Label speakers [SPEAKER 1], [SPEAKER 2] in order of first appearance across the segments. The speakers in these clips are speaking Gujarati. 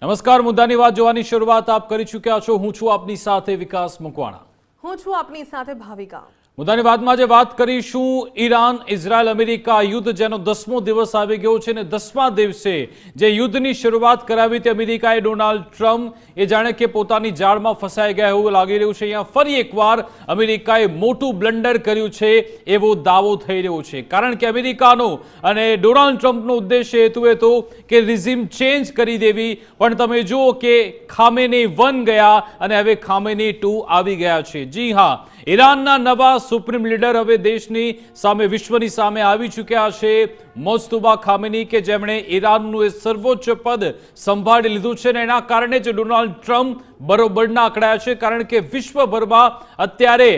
[SPEAKER 1] નમસ્કાર, મુદ્દાની વાત જોવાની શરૂઆત આપ કરી ચૂક્યા છો। હું છું આપની સાથે વિકાસ મકવાણા।
[SPEAKER 2] હું છું આપની સાથે ભાવિકા।
[SPEAKER 1] મુદ્દાની વાતમાં જે વાત કરીશું ઈરાન ઇઝરાયલ અમેરિકા યુદ્ધ જેનો 10મો દિવસ આવી ગયો છે અને 10મા દિવસે જે યુદ્ધની શરૂઆત કરાવી હતી અમેરિકાએ ડોનાલ્ડ ટ્રમ્પ એ જાણે કે પોતાની જાળમાં ફસાઈ ગયા એવું લાગી રહ્યું છે। અહીંયા ફરી એકવાર અમેરિકાએ મોટું બ્લન્ડર કર્યું છે એવો દાવો થઈ રહ્યો છે, કારણ કે અમેરિકાનો અને ડોનાલ્ડ ટ્રમ્પનો ઉદ્દેશ્ય હેતુ હતો કે રિઝિમ ચેન્જ કરી દેવી, પણ તમે જુઓ કે ખામેની 1 ગયા અને હવે ખામેની 2 આવી ગયા છે। જી હા, ઈરાનના નવા સુપ્રીમ લીડર હવે દેશની સામે વિશ્વની સામે આવી ચૂક્યા છે। મોજતુબા ખામેની કે જેમણે ઈરાનનું એ સર્વોચ્ચ પદ સંભાળી લીધું છે અને એના કારણે જ ડોનાલ્ડ ટ્રમ્પ બરોબરના આંકડાયા છે, કારણ કે વિશ્વભરમાં અત્યારે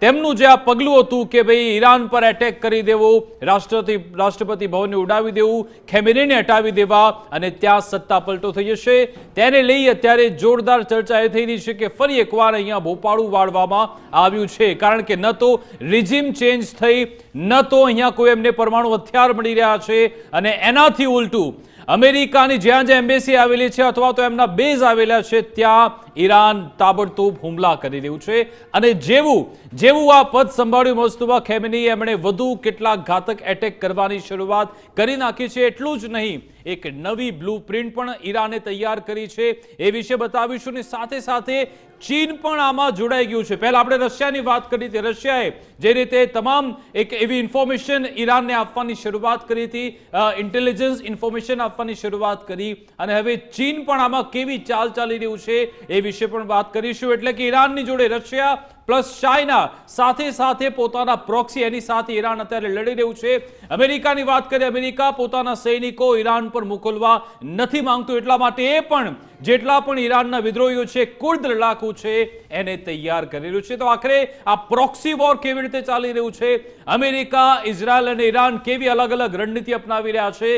[SPEAKER 1] તેમનું જે આ પગલું હતું કે ભાઈ ઈરાન પર એટેક કરી દેવો, રાષ્ટ્રપતિ ભવનને ઉડાવી દેવું, ખેમેનીને હટાવી દેવા અને ત્યાં સત્તા પલટો થઈ જશે, તેને લઈ અત્યારે જોરદાર ચર્ચા એ થઈ રહી છે કે ફરી એકવાર અહીંયા ભોપાળું વાળવામાં આવ્યું છે, કારણ કે ન તો રિઝિમ ચેન્જ થઈ, ન તો અહીંયા કોઈ એમને પરમાણુ હથિયાર મળી રહ્યા છે અને એનાથી ઉલટું અમેરિકાની જ્યાં જ્યાં એમ્બેસી આવેલી છે અથવા તો એમના બેઝ આવેલા છે ત્યાં ઈરાન તાબડતોબ હુમલા કરી રહ્યું છે। અને જેવું આ પદ સંભાળ્યું મોજતુબા ખેમેની એમણે વધુ કેટલાક ઘાતક એટેક કરવાની શરૂઆત કરી નાખી છે। એટલું જ નહીં, એક નવી બ્લુપ્રિન્ટ પણ ઈરાને તૈયાર કરી છે, એ વિશે બતાવીશું અને સાથે સાથે ચીન પણ આમાં જોડાઈ ગયું છે। પહેલા આપણે રશિયાની વાત કરી હતી, રશિયાએ જે રીતે તમામ એક એવી ઇન્ફોર્મેશન ઈરાનને આપવાની શરૂઆત કરી હતી, ઇન્ટેલિજન્સ ઇન્ફોર્મેશન આપવાની શરૂઆત કરી, અને હવે ચીન પણ આમાં કેવી ચાલ ચાલી રહ્યું છે એ વિશે પણ વાત કરીશું। એટલે કે ઈરાનની જોડે રશિયા પ્લસ ચાઇના સાથે સાથે પોતાના પ્રોક્સી એની સાથે ઈરાન અત્યારે લડી રહ્યું છે। અમેરિકાની વાત કરીએ, અમેરિકા પોતાના સૈનિકો ઈરાન પર મોકલવા નથી માંગતું, એટલા માટે એ પણ જેટલા પણ ઈરાનના વિદ્રોહીઓ છે, કુર્દ લડાકુ છે, એને તૈયાર કરી રહ્યું છે। તો આખરે આ પ્રોક્સી વોર કેવી રીતે ચાલી રહ્યું છે, અમેરિકા, ઇઝરાયલ અને ઈરાન કેવી અલગ અલગ રણનીતિ અપનાવી રહ્યા છે,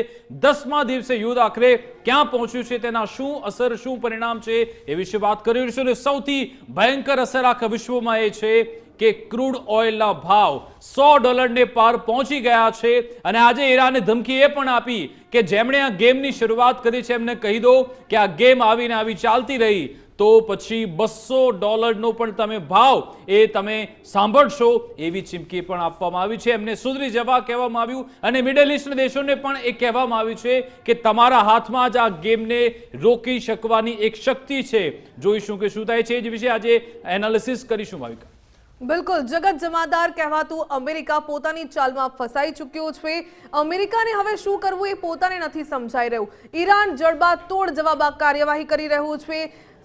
[SPEAKER 1] 10મા દિવસે યુદ્ધ આખરે ક્યાં પહોંચ્યું છે, તેના શું અસર, શું પરિણામ છે એ વિશે વાત કરીશું। અને સૌથી ભયંકર અસર આખા વિશ્વમાં એ છે કે ક્રૂડ ઓઇલના ભાવ $100 પાર પહોંચી ગયા છે અને આજે ઈરાને ધમકી એ પણ આપી કે જેમણે આ ગેમની શરૂઆત કરી છે એમને કહી દો કે આ ગેમ આવીને આવી ચાલતી રહી તો પછી $200નો પણ તમે ભાવ એ તમે સાંભળશો, એવી ચીમકી પણ આપવામાં આવી છે। એમને સુધરી જવા કહેવામાં આવ્યું અને મિડલ ઈસ્ટના દેશોને પણ એ કહેવામાં આવ્યું છે કે તમારા હાથમાં જ આ ગેમને રોકી શકવાની એક શક્તિ છે। જોઈશું કે શું થાય છે, એ જ વિશે આજે એનાલિસિસ કરીશું ભાવિકા।
[SPEAKER 2] બિલકુલ, જગત જમાદાર કહેવાતું અમેરિકા પોતાની ચાલમાં ફસાઈ ચૂક્યો છે। અમેરિકાને હવે શું કરવું એ પોતાને નથી સમજાઈ રહ્યું। ઈરાન જડબાતોડ જવાબ કાર્યવાહી કરી રહ્યું છે।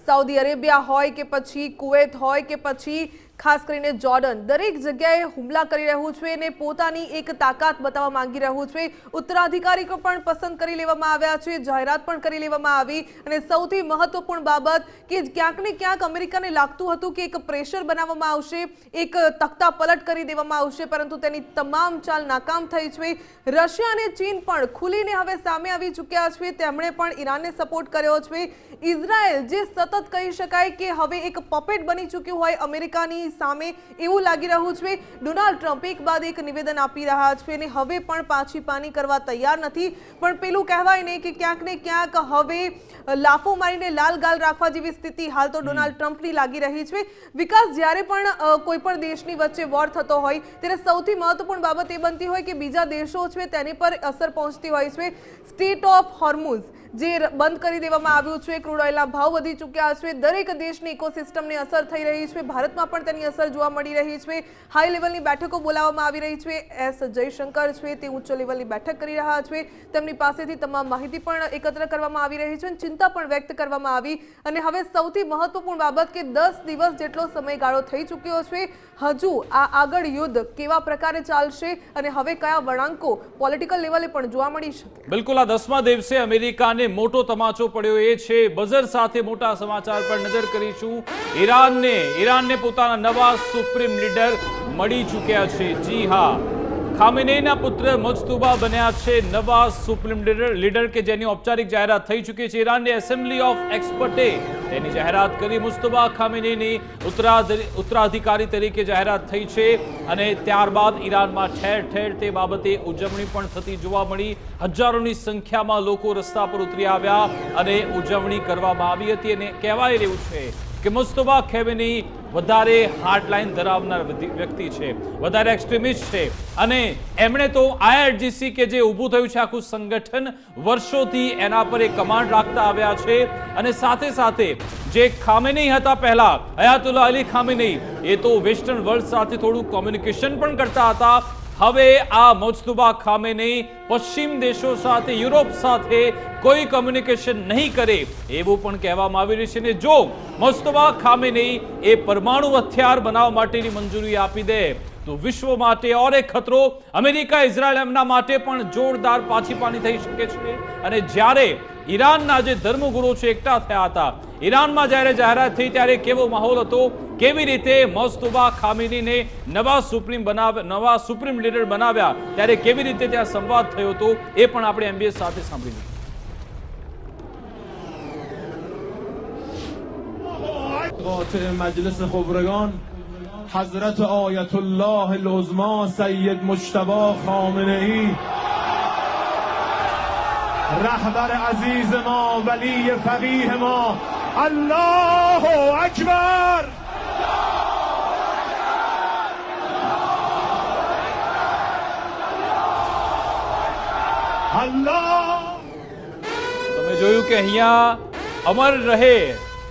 [SPEAKER 2] સાઉદી અરેબિયા હોય કે પછી કુવૈત હોય કે પછી ખાસ કરીને જોર્ડન, દરેક જગ્યાએ હુમલા કરી રહ્યું છે અને પોતાની એક તાકાત બતાવવા માંગી રહ્યું છે। ઉત્તરાધિકારીઓ પણ પસંદ કરી લેવામાં આવ્યા છે, જાહેરાત પણ કરી લેવામાં આવી, અને સૌથી મહત્વપૂર્ણ બાબત કે ક્યાંક ને ક્યાંક અમેરિકાને લાગતું હતું કે એક પ્રેશર બનાવવામાં આવશે, એક તખ્તા પલટ કરી દેવામાં આવશે, પરંતુ તેની તમામ ચાલ નાકામ થઈ છે। રશિયા અને ચીન પણ ખુલીને હવે સામે આવી ચૂક્યા છે, તેમણે પણ ઈરાનને સપોર્ટ કર્યો છે। ઇઝરાયલ જે સતત કહી શકાય કે હવે એક પપેટ બની ચૂક્યું હોય અમેરિકાની સામે એવું લાગી રહ્યું છે। ડોનાલ્ડ ટ્રમ્પ એક બાદ એક નિવેદન આપી રહ્યા છે અને હવે પણ પાછી પાની કરવા તૈયાર નથી, પણ પેલું કહેવાય ને કે ક્યાંક ને ક્યાંક હવે લાફો મારીને લાલ ગાલ રાખવા જેવી સ્થિતિ હાલ તો ડોનાલ્ડ ટ્રમ્પની લાગી રહી છે। વિકાસ, જ્યારે પણ કોઈ પણ દેશની વચ્ચે વોર થતો હોય ત્યારે સૌથી મહત્વપૂર્ણ બાબત એ બનતી હોય કે બીજા દેશો છે તેની પર અસર પહોંચતી હોય છે। સ્ટેટ ઓફ હોર્મુઝ જે બંધ કરી દેવામાં આવ્યું છે, ક્રૂડ ઓઇલના ભાવ વધી ચૂક્યા છે, દરેક દેશની ઇકોસિસ્ટમને અસર થઈ રહી છે, ભારતમાં પણ તેની અસર જોવા મળી રહી છે। હાઈ લેવલની બેઠકો બોલાવવામાં આવી રહી છે, એસ જયશંકર છે તે ઉચ્ચ લેવલની બેઠક કરી રહ્યા છે, તેમની પાસેથી તમામ માહિતી પણ એકત્ર કરવામાં આવી રહી છે અને ચિંતા પણ વ્યક્ત કરવામાં આવી। અને હવે સૌથી મહત્વપૂર્ણ બાબત કે 10 દિવસ જેટલો સમયગાળો થઈ ચૂક્યો છે, હજુ આ આગળ યુદ્ધ કેવા પ્રકારે ચાલશે અને હવે કયા વળાંકો પોલિટિકલ લેવલે પણ જોવા મળી શકે।
[SPEAKER 1] બિલકુલ, આ 10મા દિવસે અમેરિકાને મોટો તમાચો પડ્યો એ છે। બઝર સાથે મોટા સમાચાર પર નજર કરીશું। ઈરાનને પોતાના નવા સુપ્રીમ લીડર મળી ચૂક્યા છે। જી હા, ખામેનેઈના પુત્ર મુજતબા બન્યા છે નવા સુપ્રીમ લીડર કે જેની ઔપચારિક જાહેરાત થઈ ચૂકી છે. ઈરાનની એસેમ્બલી ઓફ એક્સપર્ટે તેની જાહેરાત કરી. મુજતબા ખામેનેઈની ઉત્તરાધિકારી તરીકે જાહેરાત થઈ છે અને ત્યારબાદ ઈરાનમાં ઠેર ઠેર તે બાબતે ઉજવણી પણ થતી જોવા મળી. હજારોની સંખ્યામાં લોકો રસ્તા પર ઉતરી આવ્યા અને ઉજવણી કરવામાં આવી હતી અને કહેવાય રહ્યું છે કે મુજતબા ખામેનેઈ વધારે હાર્ડલાઇન ધરાવનાર વ્યક્તિ છે, વધારે એક્સ્ટ્રીમિસ્ટ છે અને એમણે તો IRGC કે જે ઊભું થયું છે આખું સંગઠન વર્ષોથી એના પર એક કમાન્ડ રાખતા આવ્યા છે અને સાથે સાથે જે ખામેનેઈ હતા પહેલા અયાતુલ્લા અલી ખામેનેઈ એ તો વેસ્ટર્ન વર્લ્ડ સાથે થોડું કોમ્યુનિકેશન પણ કરતા હતા. હવે આ મુજતબા ખામેનેઈ પશ્ચિમ દેશો સાથે યુરોપ સાથે કોઈ કોમ્યુનિકેશન નહીં કરે એવું પણ કહેવામાં આવી રહ્યું છે. ને જો મુજતબા ખામેનેઈ એ પરમાણુ હથિયાર બનાવવા માટેની મંજૂરી આપી દે તો વિશ્વ માટે ઓર એક ખતરો, અમેરિકા ઇઝરાયલ એમના માટે પણ જોરદાર પાછીપાની થઈ શકે છે. અને જ્યારે ઈરાનના જે ધર્મગુરુ છે એકઠા થયા હતા, ઈરાનમાં જ્યારે જાહેરાત થઈ ત્યારે કેવો માહોલ હતો, કેવી રીતે મુજતબા ખામેનીને નવા સુપ્રીમ લીડર બનાવ્યા ત્યારે કેવી રીતે ત્યાં સંવાદ થયો હતો એ પણ આપણે MBS સાથે સાંભળી લીધું.
[SPEAKER 3] قاطع مجلس خبرگان حضرت آیت الله العظما سید مجتبی خامنه‌ای رهبر عزیز ما ولی فقیه ما الله اکبر الله.
[SPEAKER 1] તમે જોયું કે અહીંયા અમર રહે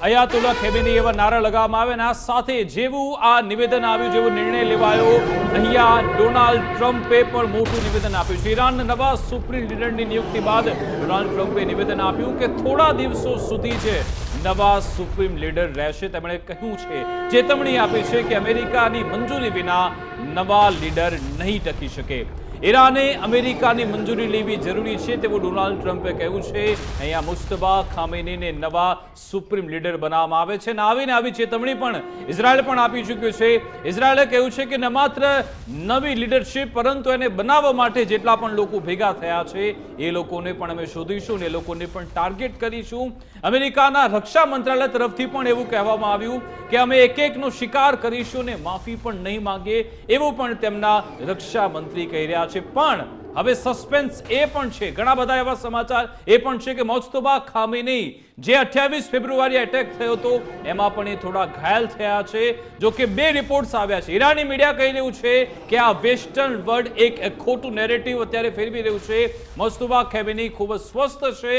[SPEAKER 1] અયાતુલ્લા ખામેનેઈ એવા નારા લગાવવામાં આવે અને આ સાથે જેવું આ નિવેદન આવ્યું, જેવો નિર્ણય લેવાયો, અહીંયા ડોનાલ્ડ ટ્રમ્પે પણ મોટું નિવેદન આપ્યું છે. ઈરાનના નવા સુપ્રીમ લીડરની નિયુક્તિ બાદ ડોનાલ્ડ ટ્રમ્પે નિવેદન આપ્યું કે થોડા દિવસો સુધી છે નવા સુપ્રીમ લીડર રહેશે. તેમણે કહ્યું છે, ચેતવણી આપી છે કે અમેરિકાની મંજૂરી વિના નવા લીડર નહીં ટકી શકે. ઈરાને અમેરિકાની મંજૂરી લેવી જરૂરી છે તેવું ડોનાલ્ડ ટ્રમ્પે કહ્યું છે. અહીંયા મુજતબા ખામેનીને નવા સુપ્રીમ લીડર બનાવવામાં આવે છે અને આવીને આવી ચેતવણી પણ ઇઝરાયલ પણ આપી ચૂક્યું છે. ઇઝરાયલે કહ્યું છે કે ન માત્ર નવી લીડરશિપ પરંતુ એને બનાવવા માટે જેટલા પણ લોકો ભેગા થયા છે એ લોકોને પણ અમે શોધીશું અને એ લોકોને પણ ટાર્ગેટ કરીશું. અમેરિકાના રક્ષા મંત્રાલય તરફથી પણ એવું કહેવામાં આવ્યું કે અમે એક એકનો શિકાર કરીશું અને માફી પણ નહીં માંગીએ એવું પણ તેમના રક્ષા મંત્રી કહી રહ્યા છે. પણ હવે સસ્પેન્સ એ પણ છે, ઘણા બધા એવા સમાચાર એ પણ છે કે મુજતબા ખામેનેઈ જે 28 ફેબ્રુઆરી એટેક થયો હતો એમાં પણ એ થોડા ઘાયલ થયા છે. જો કે બે રિપોર્ટ્સ આવ્યા છે. ઈરાની મીડિયા કહી રહ્યું છે કે આ વેસ્ટર્ન વર્લ્ડ એક ખોટું નેરેટિવ અત્યારે ફેરવી રહ્યું છે. મુજતબા ખામેનેઈ ખૂબ જ સ્વસ્થ છે,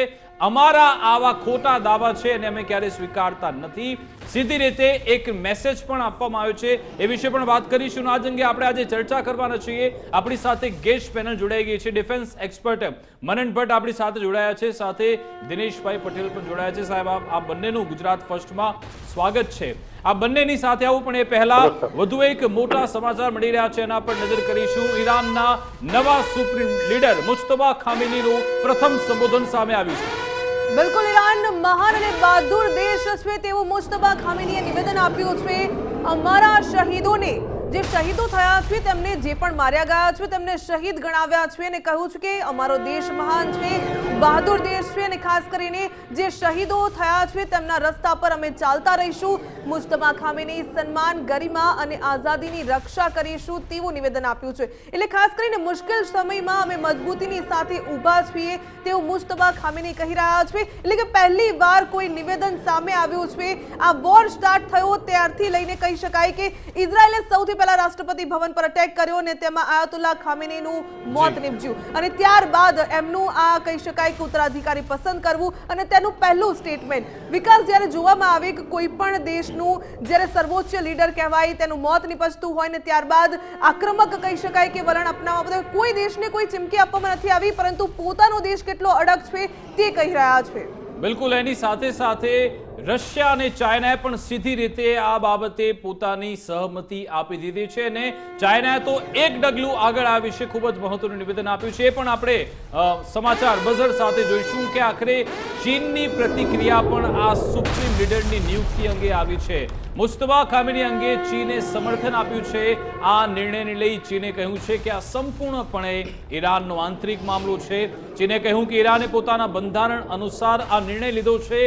[SPEAKER 1] અમારા આવા ખોટા દાવા છે અને અમે ક્યારેય સ્વીકારતા નથી. સીધી રીતે એક મેસેજ પણ આપવામાં આવ્યો છે, એ વિશે પણ વાત કરીશું. આ અંગે આપણે આજે ચર્ચા કરવાના છીએ. આપણી સાથે ગેસ્ટ પેનલ જોડાઈ ગઈ છે. ડિફેન્સ એક્સપર્ટ મનન ભટ્ટ આપણી સાથે જોડાયા છે, સાથે દિનેશભાઈ પટેલ પણ જોડાયા છે. સાહેબ, આ બંનેનું ગુજરાત ફર્સ્ટમાં સ્વાગત છે. આ બંનેની સાથે આવું પણ એ પહેલા વધુ એક મોટા સમાચાર મળી રહ્યા છે એના પર નજર કરીશું. ઈરાનના નવા સુપ્રીમ લીડર મુજતબા ખામેનીનું પ્રથમ સંબોધન સામે આવ્યું છે.
[SPEAKER 2] બિલકુલ, ઈરાન મહાન અને બહાદુર દેશ છે તેવું મુજતબા ખામેનીએ નિવેદન આપ્યું છે. અમારા શહીદોને, જે શહીદો થયા છે તેમને જે પણ માર્યા ગયા છે તેમને શહીદ ગણાવ્યા છે અને કહ્યું છે કે અમારો દેશ મહાન છે, બહાદુર દેશ છે અને ખાસ કરીને જે શહીદો થયા છે તેમના રસ્તા પર અમે ચાલતા રહીશું. મુજતબા ખામેનીએ સન્માન, ગરિમા અને આઝાદીની રક્ષા કરીશું તેવું નિવેદન આપ્યું છે. એટલે ખાસ કરીને મુશ્કેલ સમયમાં અમે મજબૂતીની સાથે ઊભા છીએ તેવું મુજતબા ખામેનીએ કહી રહ્યા છે. એટલે કે પહેલી વાર કોઈ નિવેદન સામે આવ્યું છે. આ વોર સ્ટાર્ટ થયો ત્યારથી લઈને કહી શકાય કે ઇઝરાયલે સૌથી પહેલા રાષ્ટ્રપતિ ભવન પર અટેક કર્યો અને તેમાં આયતુલ્લા ખામેનીનું મોત નીપજ્યું અને ત્યારબાદ એમનું આ કહી શકાય કે ઉત્તરાધિકારી પસંદ કરવું અને તેનું પહેલું સ્ટેટમેન્ટ. વિકાસ, જ્યારે જોવામાં આવે કે કોઈ પણ દેશનું જ્યારે સર્વોચ્ચ લીડર કહેવાય તેનું મોત નીપજતું હોય ને ત્યારબાદ આક્રમક કહી શકાય કે વલણ અપનાવવા, કોઈ દેશને કોઈ ચીમકી આપવામાં નથી આવી પરંતુ પોતાનો દેશ કેટલો અડગ છે તે કહી રહ્યા છે.
[SPEAKER 1] બિલકુલ, એની સાથે સાથે રશિયા અને ચાઇનાએ પણ સીધી રીતે આ બાબતે પોતાની સહમતિ આપી દીધી છે અને ચાઇનાએ તો એક ડગલું આગળ આ વિશે ખૂબ જ મહત્વનું નિવેદન આપ્યું છે. એ પણ આપણે સમાચાર બઝર સાથે જોઈશું કે આખરે ચીનની પ્રતિક્રિયા પણ આ સુપ્રીમ લીડરની નિયુક્તિ અંગે આવી છે. મુસ્તફા ખામેની અંગે ચીને સમર્થન આપ્યું છે. આ નિર્ણયને લઈ ચીને કહ્યું છે કે આ સંપૂર્ણપણે ઈરાનનો આંતરિક મામલો છે. ચીને કહ્યું કે ઈરાને પોતાના બંધારણ અનુસાર આ નિર્ણય લીધો છે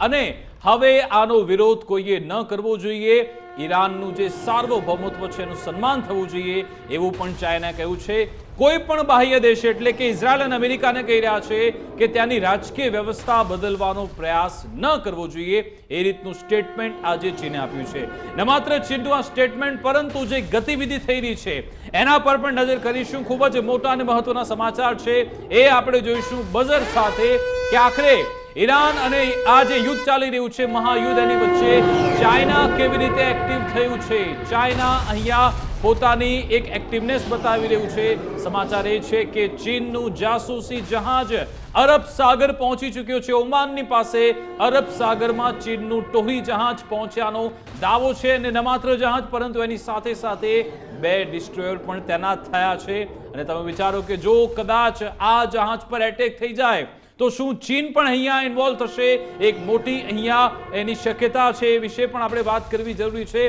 [SPEAKER 1] અને હવે આનો વિરોધ કોઈએ ન કરવો જોઈએ. ઈરાનનું જે સાર્વભૌમત્વ છે એનું સન્માન થવું જોઈએ એવું પણ ચાઇનાએ કહ્યું છે. કોઈ પણ બાહ્ય દેશ એટલે કે ઇઝરાયલ અને અમેરિકાને કહી રહ્યા છે કે ત્યાંની રાજકીય વ્યવસ્થા બદલવાનો પ્રયાસ ન કરવો જોઈએ. એ રીતનું સ્ટેટમેન્ટ આજે ચીને આપ્યું છે. ન માત્ર ચીનનું આ સ્ટેટમેન્ટ પરંતુ જે ગતિવિધિ થઈ રહી છે એના પર પણ નજર કરીશું. ખૂબ જ મોટા અને મહત્વના સમાચાર છે એ આપણે જોઈશું બઝર સાથે કે આખરે ઈરાન અને આ જે યુદ્ધ ચાલી રહ્યું છે મહાયુદ્ધ એની વચ્ચે ચાઇના કેવી રીતે એક્ટિવ થયું છે. ચાઇના અહીંયા પોતાની એક એક્ટિવનેસ બતાવી રહ્યું છે. સમાચાર એ છે કે ચીનનું જાસૂસી જહાજ અરબ સાગર પહોંચી ચૂક્યો છે. ઓમાનની પાસે અરબ સાગરમાં ચીનનું ટોહી જહાજ પહોંચ્યાનો દાવો છે અને ન માત્ર જહાજ પરંતુ એની સાથે સાથે 2 ડિસ્ટ્રોયર પણ તૈનાત થયા છે. અને તમે વિચારો કે જો કદાચ આ જહાજ પર એટેક થઈ જાય તો શું ચીન પણ અહીંયા ઇન્વોલ્વ થશે? એક મોટી અહીંયા એની શક્યતા છે. એ વિશે પણ આપણે વાત કરવી જરૂરી છે.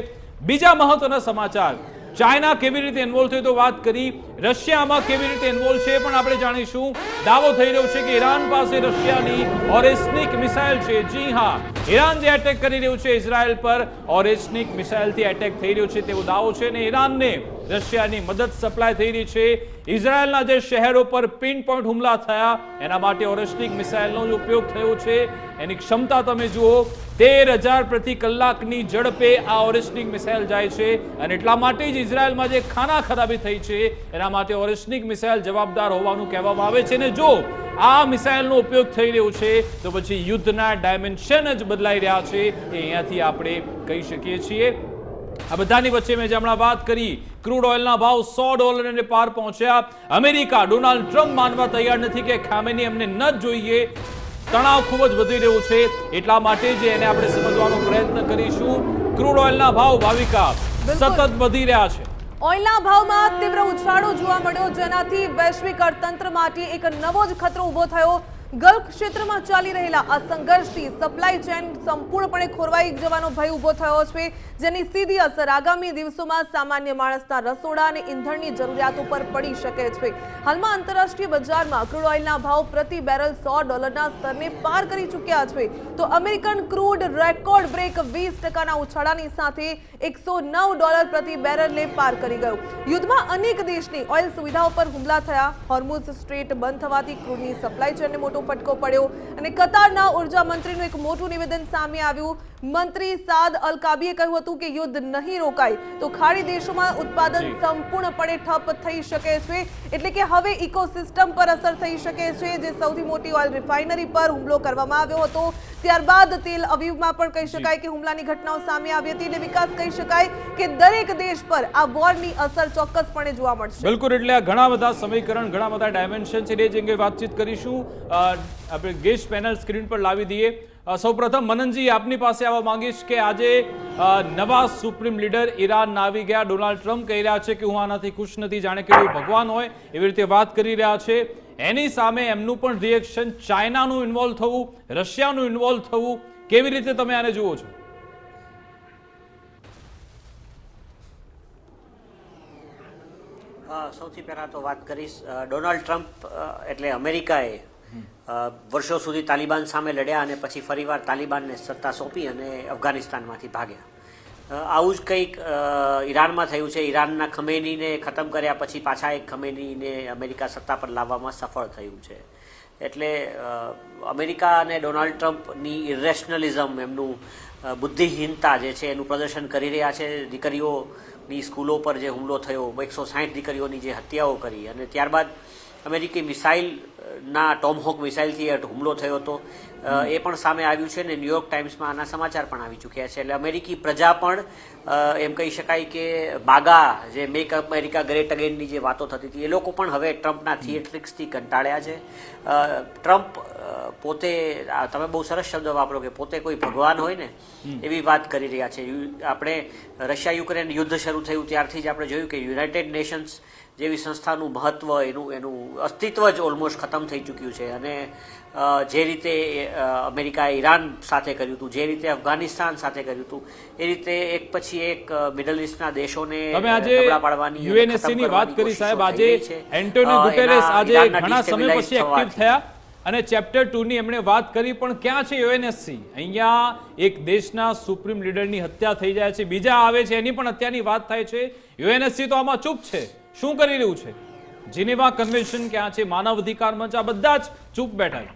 [SPEAKER 1] બીજા મહત્વના સમાચાર, ચાઇના કેવી રીતે ઇન્વોલ્વ થયો તો વાત કરી, રશિયામાં કેવી રીતે ઇન્વોલ્વ છે પણ આપણે જાણીશું. દાવો થઈ રહ્યો છે કે ઈરાન પાસે રશિયાની ઓરેસ્નિક મિસાઇલ છે. જી હા, ઈરાન જે એટેક કરી રહ્યું છે ઇઝરાયલ પર ઓરેસ્નિક મિસાઇલથી એટેક થઈ રહ્યો છે તેવો દાવો છે અને ઈરાનને રશિયાની મદદ સપ્લાય થઈ રહી છે. ઇઝરાયલના જે શહેરો પર પિન પોઈન્ટ હુમલા થયા એના માટે ઓરેસ્નિક મિસાઇલનો જ ઉપયોગ થયો છે. એની ક્ષમતા તમે જુઓ, 13,000 પ્રતિ કલાકની ઝડપે આ ઓરેસ્નિક મિસાઇલ જાય છે અને એટલા માટે જ ઇઝરાયલમાં જે ખાના ખરાબી થઈ છે એના માટે ઓરેસ્નિક મિસાઇલ જવાબદાર હોવાનું કહેવામાં આવે છે. ને જો આ મિસાઇલનો ઉપયોગ થઈ રહ્યો છે તો પછી યુદ્ધના ડાયમેન્શન જ બદલાઈ રહ્યા છે એ અહીંયાથી આપણે કહી શકીએ છીએ. આ બધાની વચ્ચે મેં હમણાં વાત કરી, ક્રૂડ ઓઇલના ભાવ $100 પાર પહોંચ્યા. અમેરિકા ડોનાલ્ડ ટ્રમ્પ માનવા તૈયાર નથી કે ખામેની એમને ન જોઈએ. તણાવ ખૂબ જ વધી રહ્યું છે એટલા માટે જ એને આપણે સમજવાનો પ્રયત્ન કરીશું. ક્રૂડ ઓઇલના ભાવ ભાવિકા સતત વધી રહ્યા છે.
[SPEAKER 2] ઓઇલના ભાવમાં તીવ્ર ઉછાળો જોવા મળ્યો જેનાથી વૈશ્વિક અર્થતંત્ર માટે એક નવો જ ખતરો ઊભો થયો. ગલ્ફ ક્ષેત્રમાં ચાલી રહેલા આ સંઘર્ષથી સપ્લાય ચેન સંપૂર્ણપણે ખોરવાઈ જવાનો ભય ઊભો થયો છે જેની સીધી અસર આગામી દિવસોમાં સામાન્ય માણસના રસોડા અને ઈંધણની જરૂરિયાતો પર પડી શકે છે. હાલમાં આંતરરાષ્ટ્રીય બજારમાં ક્રૂડ ઓઇલના ભાવ પ્રતિ બેરલ $100ના સ્તરને પાર કરી ચૂક્યા છે તો અમેરિકન ક્રૂડ રેકોર્ડ બ્રેક 20%ના ઉછાળાની સાથે $109 પ્રતિ બેરલને પાર કરી ગયું. યુદ્ધમાં અનેક દેશની ઓઇલ સુવિધાઓ પર હુમલા થયા. હોર્મુઝ સ્ટ્રેટ બંધ થવાથી ક્રૂડની સપ્લાય ચેનને મોટો ફટકો પડ્યો અને કતારના ઉર્જા મંત્રીનું એક મોટું નિવેદન સામે આવ્યું. મંત્રી સાદ અલ કાબીએ કહ્યું હતું કે યુદ્ધ નહીં રોકાય તો ખાડી દેશોમાં ઉત્પાદન સંપૂર્ણપણે ઠપ થઈ શકે છે. એટલે કે હવે ઇકોસિસ્ટમ પર અસર થઈ શકે છે. જે સૌથી મોટી ઓઇલ રિફાઇનરી પર હુમલો કરવામાં આવ્યો હતો ત્યારબાદ તેલ અવીવમાં પણ કહી શકાય કે હુમલાની ઘટનાઓ સામે આવી હતી. એટલે વિકાસ કહી શકાય કે દરેક દેશ પર આ વોરની અસર ચોક્કસપણે જોવા મળશે.
[SPEAKER 1] બિલકુલ, એટલે આ ઘણા બધા સમીકરણ, ઘણા બધા ડાયમેન્શન છે એ જ અંગે વાતચીત કરીશું. આપણે ગેસ્ટ પેનલ સ્ક્રીન પર લાવી દઈએ. સૌપ્રથમ મનનજી, આપની પાસે આવવા માંગીશ કે આજે નવા સુપ્રીમ લીડર ઈરાન આવી ગયા. ડોનાલ્ડ ટ્રમ્પ કહી રહ્યા છે કે હું આનાથી ખુશ નથી, જાણે કે કોઈ ભગવાન હોય એવી રીતે વાત કરી રહ્યા છે. એની સામે એમનું પણ રિએક્શન, ચાઇનાનું ઇન્વોલ્વ થવું, રશિયાનું ઇન્વોલ્વ થવું, કેવી રીતે તમે આને જુઓ છો?
[SPEAKER 4] સૌથી પહેલાં તો વાત કરીશ, ડોનાલ્ડ ટ્રમ્પ એટલે અમેરિકાએ વર્ષો સુધી તાલિબાન સામે લડ્યા અને પછી ફરીવાર તાલિબાનને સત્તા સોંપી અને અફઘાનિસ્તાનમાંથી ભાગ્યા. આવું જ કંઈક ઈરાનમાં થયું છે. ઈરાનના ખમેનીને ખતમ કર્યા પછી પાછા એક ખમેનીને અમેરિકા સત્તા પર લાવવામાં સફળ થયું છે. એટલે અમેરિકા અને ડોનાલ્ડ ટ્રમ્પની ઇરેશનલિઝમ, એમનું બુદ્ધિહીનતા જે છે એનું પ્રદર્શન કરી રહ્યા છે. દીકરીઓની સ્કૂલો પર જે હુમલો થયો, 160 દીકરીઓની જે હત્યાઓ કરી અને ત્યારબાદ અમેરિકી મિસાઇલના ટોમહોક મિસાઇલથી હુમલો થયો હતો એ પણ સામે આવ્યું છે ને ન્યૂયોર્ક ટાઈમ્સમાં આના સમાચાર પણ આવી ચૂક્યા છે. એટલે અમેરિકી પ્રજા પણ એમ કહી શકાય કે બાગા, જે મેક અમેરિકા ગ્રેટ અગેનની જે વાતો થતી હતી, એ લોકો પણ હવે ટ્રમ્પના થિયેટ્રિક્સથી કંટાળ્યા છે. ટ્રમ્પ પોતે તમે બહુ સરસ શબ્દ વાપરો કે પોતે કોઈ ભગવાન હોય ને એવી વાત કરી રહ્યા છે. આપણે રશિયા યુક્રેન યુદ્ધ શરૂ થયું ત્યારથી જ આપણે જોયું કે યુનાઇટેડ નેશન્સ જેવી સંસ્થાનું મહત્વ એનું અસ્તિત્વ જ ઓલમોસ્ટ ખતમ થઈ ચૂક્યું છે. અને જે રીતે અમેરિકાએ ઈરાન સાથે કર્યું હતું, જે રીતે અફઘાનિસ્તાન સાથે કર્યું હતું, એ રીતે એક પછી એક મિડલ ઇસ્ટના દેશોને
[SPEAKER 1] તમે આજે
[SPEAKER 4] નબળા પાડવાની
[SPEAKER 1] યુએનએસસી ની વાત કરી સાહેબ. આજે એન્ટોનિયો ગુટેરેસ આજે ઘણા સમય પછી એક્ટિવ થયા અને ચેપ્ટર 2 ની એમણે વાત કરી, પણ ક્યાં છે યુએનએસસી? અહીંયા એક દેશના સુપ્રીમ લીડરની હત્યા થઈ જાય છે, બીજા આવે છે એની પણ હત્યાની વાત થાય છે. યુએનએસસી તો આમાં ચૂપ છે. શું કરી રહ્યું છે? જીનેવા કન્વેન્શન ક્યાં છે? માનવ અધિકાર મંચ, આ બધા જ ચૂપ બેઠા છે.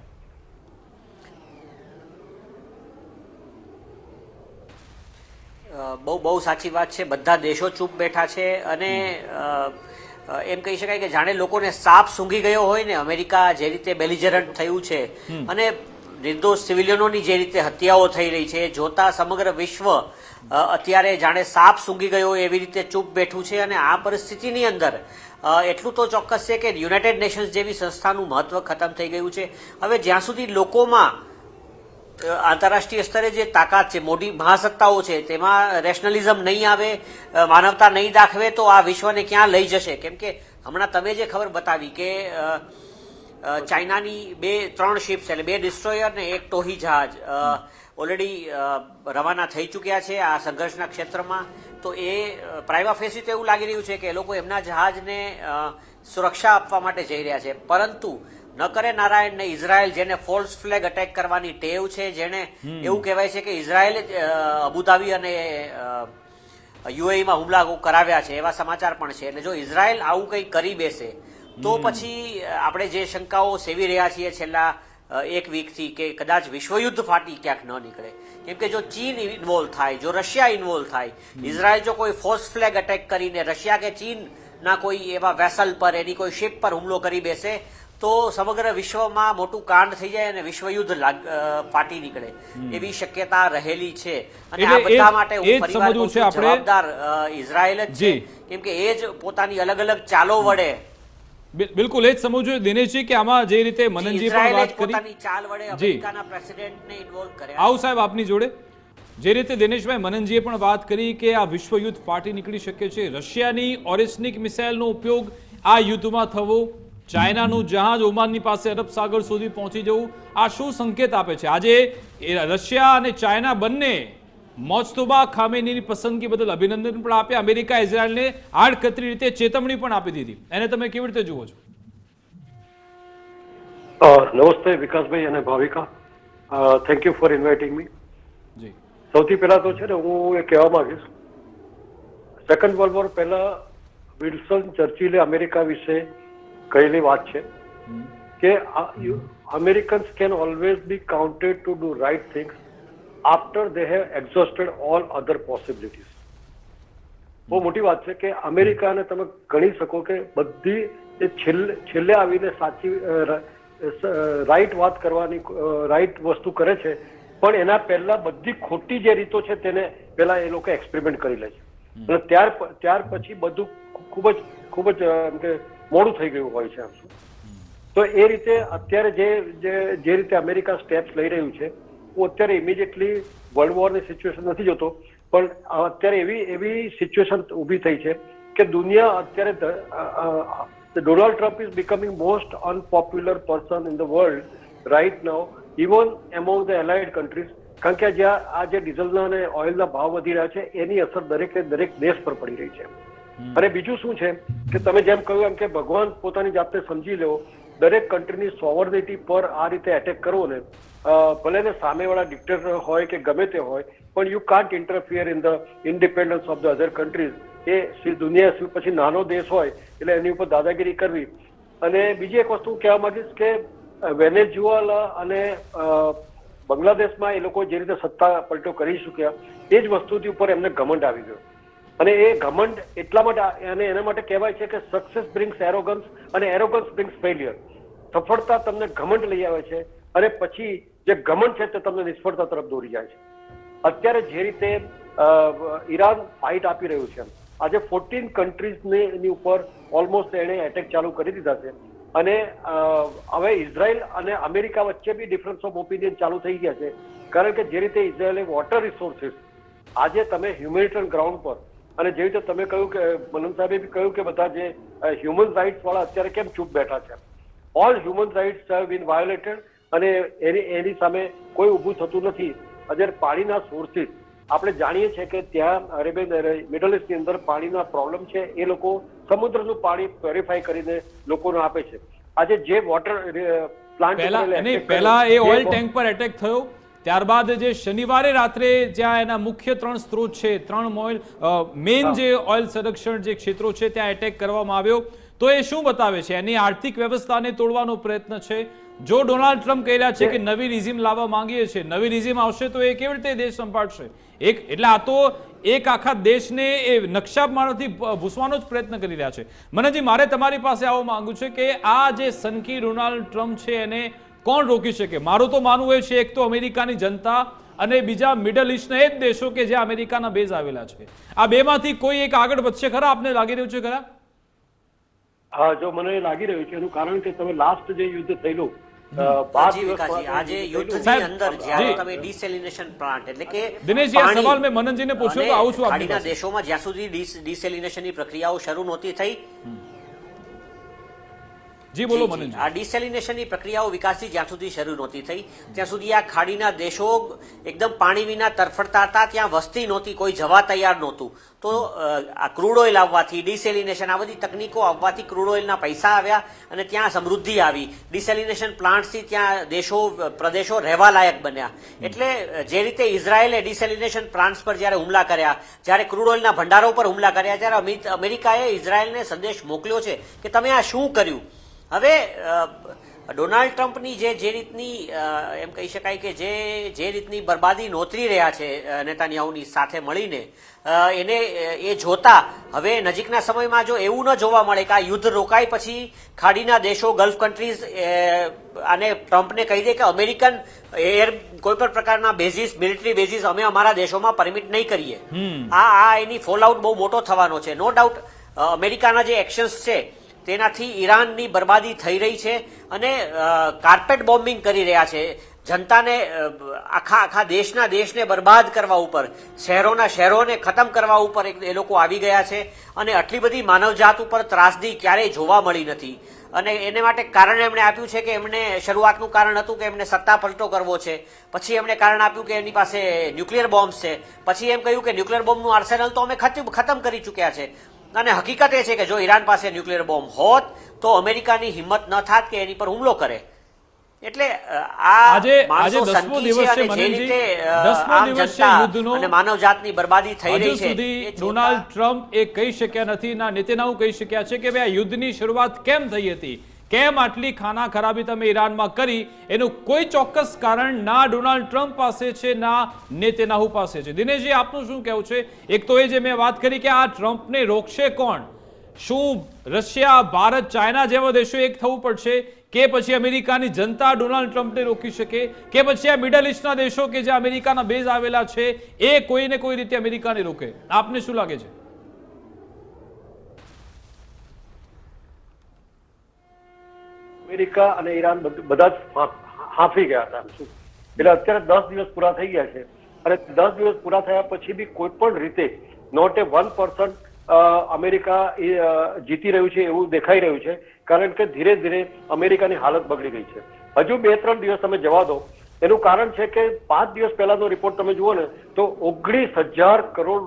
[SPEAKER 4] બહુ સાચી વાત છે. બધા દેશો ચૂપ બેઠા છે અને એમ કહી શકાય કે જાણે લોકોને સાપ સૂંઘી ગયો હોય ને. અમેરિકા જે રીતે બેલિજરન્ટ થયું છે અને નિર્દોષ સિવિલિયનોની જે રીતે હત્યાઓ થઈ રહી છે, જોતા સમગ્ર વિશ્વ અત્યારે જાણે સાપ સૂંઘી ગયો એવી રીતે ચૂપ બેઠું છે. અને આ પરિસ્થિતિની અંદર એટલું તો ચોક્કસ છે કે યુનાઇટેડ નેશન્સ જેવી સંસ્થાનું મહત્વ ખતમ થઈ ગયું છે. હવે જ્યાં સુધી લોકોમાં આંતરરાષ્ટ્રીય સ્તરે જે તાકાત છે, મોટી મહાસત્તાઓ છે, તેમાં રેશનલિઝમ નહીં આવે, માનવતા નહીં દાખવે તો આ વિશ્વને ક્યાં લઈ જશે? કેમ કે હમણાં તમે જે ખબર બતાવી કે ચાઇનાની 2-3 શિપ્સ એટલે 2 ડિસ્ટ્રોયર ને 1 ટોહી જહાજ ઓલરેડી રવાના થઈ ચૂક્યા છે આ સંઘર્ષના ક્ષેત્રમાં. તો એ પ્રાઇમા ફેસી તો એવું લાગી રહ્યું છે કે એ લોકો એમના જહાજને સુરક્ષા આપવા માટે જઈ રહ્યા છે. પરંતુ ન કરે નારાયણ ને ઇઝરાયલ, જેને ફોલ્સ ફ્લેગ અટેક કરવાની ટેવ છે, જેને એવું કહેવાય છે કે ઇઝરાયલે અબુધાબી અને યુએઈમાં હુમલા કરાવ્યા છે, એવા સમાચાર પણ છે. અને જો ઇઝરાયલ આવું કંઈ કરી બેસે તો પછી આપણે જે શંકાઓ સેવી રહ્યા છીએ છેલ્લા એક વીકથી કે કદાચ વિશ્વયુદ્ધ ફાટી ક્યાંક ન નીકળે. કેમ કે જો ચીન ઇન્વોલ્વ થાય, જો રશિયા ઇન્વોલ્વ થાય, ઇઝરાયલ જો કોઈ ફોર્સ ફ્લેગ અટેક કરીને રશિયા કે ચીનના કોઈ એવા વેસલ પર, એની કોઈ શિપ પર હુમલો કરી બેસે તો સમગ્ર વિશ્વમાં મોટું કાંડ થઈ જાય અને વિશ્વયુદ્ધ ફાટી નીકળે એવી શક્યતા રહેલી છે. અને આ બધા માટે હું ફરીવાર કહું છું, જવાબદાર ઇઝરાયલ જ છે. કેમ કે એ જ પોતાની અલગ અલગ ચાલો વડે
[SPEAKER 1] બિલકુલ એ જ સમજવું જોઈએ દિનેશજી કે આમાં જે રીતે મનનજી પણ વાત કરી,
[SPEAKER 4] પોતાની ચાલ વડે અમેરિકાના પ્રેસિડેન્ટને ઇન્વોલ્વ કર્યા.
[SPEAKER 1] આવો સાહેબ આપની જોડે જે રીતે દિનેશભાઈ મનનજીએ પણ વાત કરી કે આ વિશ્વયુદ્ધ ફાટી નીકળી શકે છે, રશિયાની ઓરેસ્નિક મિસાઇલનો ઉપયોગ આ યુદ્ધમાં થવો, ચાઇનાનું જહાજ ઓમાનની પાસે અરબ સાગર સુધી પહોંચી જવું, આ શું સંકેત આપે છે? આજે રશિયા અને ચાઇના બંને મોજતોબા ખામેનીની પસંદગી બદલ અભિનંદન પણ આપ્યા. અમેરિકા ઇઝરાયલને આડકતરી રીતે ચેતવણી પણ આપી દીધી. એને તમે કેવી રીતે જુઓ છો?
[SPEAKER 5] નમસ્તે વિકાસભાઈ અને Bhavika, thank you for inviting me.
[SPEAKER 1] જી,
[SPEAKER 5] સૌથી પહેલા તો છે ને હું એ કહેવા માંગીશ, સેકન્ડ વર્લ્ડ વોર પહેલા વિલ્સન ચર્ચિલે અમેરિકા વિશે કહેલી વાત છે કે Americans can always be counted to do right things after they have exhausted all other possibilities. બહુ મોટી વાત છે કે અમેરિકાને તમે ગણી શકો કે બધી એ છેલ્લે આવીને સાચી રાઈટ વાત કરવાની, રાઈટ વસ્તુ કરે છે, પણ એના પહેલા બધી ખોટી જે રીતો છે તેને પહેલા એ લોકો એક્સપેરિમેન્ટ કરી લે છે. અને ત્યાર પછી બધું ખૂબ જ એમ કે મોડું થઈ ગયું હોય છે. તો એ રીતે અત્યારે જે રીતે અમેરિકા સ્ટેપ્સ લઈ રહ્યું છે, હું અત્યારે ઇમિડિયેટલી વર્લ્ડ વોરની સિચ્યુએશન નથી જોતો, પણ અત્યારે એવી સિચ્યુએશન ઊભી થઈ છે કે દુનિયા અત્યારે Donald Trump is becoming most unpopular person in the world right now, even among the allied countries. કારણ કે જ્યાં આ જે ડીઝલના અને ઓઇલના ભાવ વધી રહ્યા છે એની અસર દરેક દેશ પર પડી રહી છે. અને બીજું શું છે કે તમે જેમ કહ્યું એમ કે ભગવાન પોતાની જાતે સમજી લો, દરેક કન્ટ્રીની સોવર્નિટી પર આ રીતે એટેક કરવો ને, ભલે ને સામેવાળા ડિક્ટેટર હોય કે ગમે તે હોય, પણ you can't interfere in the independence of the other countries. એ દુનિયા પછી નાનો દેશ હોય એટલે એની ઉપર દાદાગીરી કરવી. અને બીજી એક વસ્તુ કહેવા માંગીશ કે વેનેઝુએલા અને બાંગ્લાદેશમાં એ લોકો જે રીતે સત્તા પલટો કરી શક્યા, એ જ વસ્તુથી ઉપર એમને ઘમંડ આવી ગયો. અને એ ઘમંડ એટલા માટે, અને એના માટે કહેવાય છે કે સક્સેસ બ્રિંગ્સ એરોગન્સ અને એરોગન્સ બ્રિંગ્સ ફેલિયર. સફળતા તમને ઘમંડ લઈ આવે છે અને પછી જે ઘમંડ છે તે તમને નિષ્ફળતા તરફ દોરી જાય છે. અત્યારે જે રીતે ઈરાન ફાઇટ આપી રહ્યું છે, આજે 14 કન્ટ્રીઝની ઉપર ઓલમોસ્ટ એણે એટેક ચાલુ કરી દીધા છે. અને હવે ઇઝરાયલ અને અમેરિકા વચ્ચે બી ડિફરન્સ ઓફ ઓપિનિયન ચાલુ થઈ ગયા છે. કારણ કે જે રીતે ઇઝરાયલે વોટર રિસોર્સિસ, આજે તમે હ્યુમેનિટેરિયન ગ્રાઉન્ડ પર, અને જે રીતે તમે કહ્યું કે મનન સાહેબે બી કહ્યું કે બધા જે હ્યુમન રાઇટ્સ વાળા અત્યારે કેમ ચૂપ બેઠા છે, all human rights have been violated, અને એની સામે કોઈ ઊભું થતું નથી. અત્યારે પાણીના સોર્સિસ આપણે જાણીએ છીએ કે ત્યાં અરેબિયન મિડલ ઇસ્ટની અંદર પાણીના પ્રોબ્લેમ છે. એ લોકો સમુદ્રનું પાણી પ્યોરિફાય કરીને લોકોને આપે છે. આજે જે વોટર પ્લાન્ટ
[SPEAKER 1] પહેલા એ ઓઇલ ટેન્ક પર એટેક થયો, ત્યારબાદ જે શનિવારે રાત્રે જ્યાં એના મુખ્ય 3 સ્ત્રોત છે, 3 મેઇન જે ઓઇલ સંરક્ષણ જે ક્ષેત્રો છે ત્યાં એટેક કરવામાં આવ્યો. તો એ શું બતાવે છે? એની આર્થિક વ્યવસ્થાને તોડવાનો પ્રયત્ન છે. જો ડોનાલ્ડ ટ્રમ્પ કહી રહ્યા છે કે નવી રિઝિમ લાવવા માંગીએ છીએ, નવી રિઝિમ આવશે તો એ કેવી રીતે દેશ સંભાળશે? એટલે આ તો એક આખા દેશને એ નકશામાંથી ભૂસવાનો જ પ્રયત્ન કરી રહ્યા છે. મનનજી, મારે તમારી પાસે આવવા માંગુ છે કે આ જે સનકી ડોનાલ્ડ ટ્રમ્પ છે એને કોણ રોકી શકે? મારું તો માનવું એ છે એક તો અમેરિકાની જનતા અને બીજા મિડલ ઇસ્ટના એ જ દેશો કે જ્યાં અમેરિકાના બેઝ આવેલા છે. આ બેમાંથી કોઈ એક આગળ વધશે ખરા? આપને લાગી રહ્યું છે ખરા?
[SPEAKER 5] હા, જો મને લાગી રહ્યું છે એનું કારણ કે તમે લાસ્ટ જે યુદ્ધ થયેલું
[SPEAKER 4] આજે યુદ્ધની અંદર જ્યારે તમે ડિસેલિનેશન પ્લાન્ટ એટલે કે
[SPEAKER 1] દિનેશજી, આ સવાલ મેં મનનજીને પૂછ્યો તો આવું છું
[SPEAKER 4] ખાડીના દેશોમાં જ્યાં સુધી ડિસેલિનેશનની પ્રક્રિયાઓ શરૂ નહોતી થઈ,
[SPEAKER 1] જી બોલો મનનજી.
[SPEAKER 4] આ ડિસેલિનેશનની પ્રક્રિયાઓ વિકાસથી જ્યાં સુધી શરૂ નહોતી થઈ ત્યાં સુધી આ ખાડીના દેશો એકદમ પાણી વિના તરફડતા હતા. ત્યાં વસ્તી નહોતી, કોઈ જવા તૈયાર નહોતું. તો આ ક્રૂડ ઓઇલ આવવાથી, ડિસેલિનેશન, આ બધી તકનીકો આવવાથી ક્રૂડ ઓઇલના પૈસા આવ્યા અને ત્યાં સમૃદ્ધિ આવી. ડિસેલિનેશન પ્લાન્ટથી ત્યાં પ્રદેશો રહેવા લાયક બન્યા. એટલે જે રીતે ઇઝરાયેલે ડિસેલિનેશન પ્લાન્ટ્સ પર જ્યારે હુમલા કર્યા, જ્યારે ક્રૂડ ઓઇલના ભંડારો પર હુમલા કર્યા, ત્યારે અમેરિકાએ ઇઝરાયેલને સંદેશ મોકલ્યો છે કે તમે આ શું કર્યું. હવે ડોનાલ્ડ ટ્રમ્પની જે રીતની એમ કહી શકાય કે જે રીતની બરબાદી નોતરી રહ્યા છે નેતાન્યાહુની સાથે મળીને, એને એ જોતા હવે નજીકના સમયમાં જો એવું ન જોવા મળે કે આ યુદ્ધ રોકાય પછી ખાડીના દેશો, ગલ્ફ કન્ટ્રીઝ અને ટ્રમ્પને કહી દે કે અમેરિકન કોઈ પણ પ્રકારના બેઝિસ, મિલિટરી બેઝિસ અમે અમારા દેશોમાં પરમિટ નહીં કરીએ, આ એની ફોલઆઉટ બહુ મોટો થવાનો છે. નો ડાઉટ અમેરિકાના જે એક્શન્સ છે તેનાથી ઈરાનની બરબાદી થઈ રહી છે અને કાર્પેટ બોમ્બિંગ કરી રહ્યા છે. જનતાને આખા દેશને બરબાદ કરવા ઉપર, શહેરોને ખતમ કરવા ઉપર એ લોકો આવી ગયા છે. અને આટલી બધી માનવજાત ઉપર ત્રાસદી ક્યારેય જોવા મળી નથી. અને એને માટે કારણ એમણે આપ્યું છે કે એમને શરૂઆતનું કારણ હતું કે એમને સત્તા પલટો કરવો છે. પછી એમણે કારણ આપ્યું કે એમની પાસે ન્યુક્લિયર બોમ્બ્સ છે. પછી એમ કહ્યું કે ન્યુક્લિયર બોમ્બનું આર્સેનલ તો અમે ખતમ કરી ચૂક્યા છે. અને હકીકત એ છે કે જો ઈરાન પાસે ન્યુક્લિયર બોમ્બ હોત તો અમેરિકાની હિંમત ન થાત કે એની પર હુમલો કરે. એટલે આ માણસો સનકી છે અને જે રીતે આમ જનતા અને માનવજાતની બરબાદી થઈ રહી છે,
[SPEAKER 1] ડોનાલ્ડ ટ્રમ્પ એ કહી શક્યા નથી, ના નેતાન્યાહુ કહી શક્યા છે કે ભાઈ આ યુદ્ધની શરૂઆત કેમ થઈ હતી, કેમ આટલી ખાના ખરાબી તમે ઈરાનમાં કરી, એનું કોઈ ચોક્કસ કારણ ના ડોનાલ્ડ ટ્રમ્પ પાસે છે ના નેતાન્યાહુ પાસે છે. દિનેશજી, આપનું શું કહેવું છે? એક તો એ જે મેં વાત કરી કે આ ટ્રમ્પને રોકશે કોણ? શું રશિયા, ભારત, ચાઇના જેવા દેશો એક થવું પડશે કે પછી અમેરિકાની જનતા ડોનાલ્ડ ટ્રમ્પને રોકી શકે કે પછી આ મિડલ ઇસ્ટના દેશો કે જે અમેરિકાના બેઝ આવેલા છે એ કોઈને કોઈ રીતે અમેરિકાને રોકે? આપને શું લાગે છે?
[SPEAKER 5] અમેરિકા અને ઈરાન બધા જ હાંફી ગયા હતા. એટલે અત્યારે 10 દિવસ પૂરા થઈ ગયા છે અને 10 દિવસ પૂરા થયા પછી બી કોઈ પણ રીતે નોટ એ 1% અમેરિકા જીતી રહ્યું છે એવું દેખાઈ રહ્યું છે. કારણ કે ધીરે ધીરે અમેરિકાની હાલત બગડી ગઈ છે. હજુ 2-3 દિવસ તમે જવા દો. એનું કારણ છે કે 5 દિવસ પહેલાનો રિપોર્ટ તમે જુઓ ને તો 19,000 કરોડ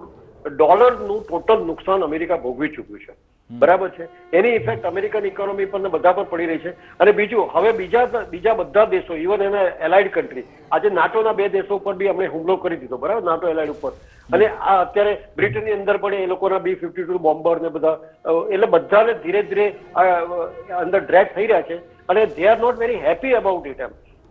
[SPEAKER 5] ડોલરનું ટોટલ નુકસાન અમેરિકા ભોગવી ચૂક્યું છે. બરાબર છે. એની ઇફેક્ટ અમેરિકન ઇકોનોમી પર બધા પર પડી રહી છે. અને બીજું, હવે બીજા બધા દેશો, ઇવન એના એલાઇડ કન્ટ્રી, આજે નાટોના 2 દેશો ઉપર બી અમે હુમલો કરી દીધો, બરાબર, નાટો એલાઇડ ઉપર. અને આ અત્યારે બ્રિટનની અંદર પણ એ લોકોના B-52 બોમ્બર ને બધા, એટલે બધાને ધીરે ધીરે અંદર ડ્રેગ થઈ રહ્યા છે અને they are not very happy about it.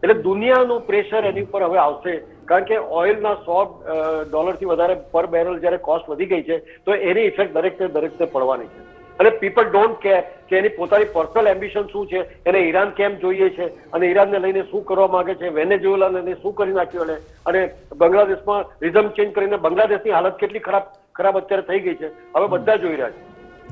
[SPEAKER 5] એટલે દુનિયાનું પ્રેશર એની ઉપર હવે આવશે. કારણ કે ઓઇલના $100 વધારે પર બેરલ જયારે કોસ્ટ વધી ગઈ છે તો એની ઇફેક્ટ દરેકને પડવાની છે. અને પીપલ ડોન્ટ કેર કે એની પોતાની પર્સનલ એમ્બિશન શું છે, એને ઈરાન કેમ જોઈએ છે અને ઈરાનને લઈને શું કરવા માંગે છે, વેનેઝુએલાને લઈને શું કરી નાખ્યું, અને બાંગ્લાદેશમાં રિઝમ ચેન્જ કરીને બાંગ્લાદેશની હાલત કેટલી ખરાબ અત્યારે થઈ ગઈ છે હવે બધા જોઈ રહ્યા છે.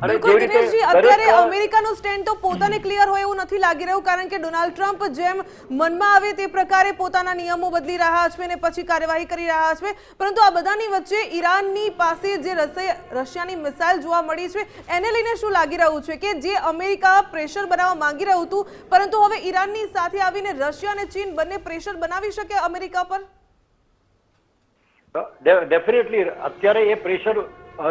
[SPEAKER 5] અને
[SPEAKER 2] બિલકુલ
[SPEAKER 5] જે રીતે
[SPEAKER 2] દિનેશજી, અત્યારે
[SPEAKER 5] દરેક
[SPEAKER 2] અમેરિકાનું સ્ટેન્ડ તો પોતાને ક્લિયર હોય એવું નથી લાગી રહ્યું, કારણ કે ડોનાલ્ડ ટ્રમ્પ જેમ મનમાં આવે તે પ્રકારે પોતાના નિયમો બદલી રહ્યા છે અને પછી કાર્યવાહી કરી રહ્યા છે, પરંતુ આ બધાની વચ્ચે ઈરાનની પાસે જે રશિયાની મિસાઇલ જોવા મળી છે એને લઈને શું લાગી રહ્યું છે કે જે અમેરિકા પ્રેશર બનાવવા માંગી રહ્યું હતું, પરંતુ હવે ઈરાનની સાથે આવીને રશિયા અને ચીન બંને પ્રેશર બનાવી શકે અમેરિકા પર?
[SPEAKER 5] ડેફિનેટલી અત્યારે એ પ્રેશર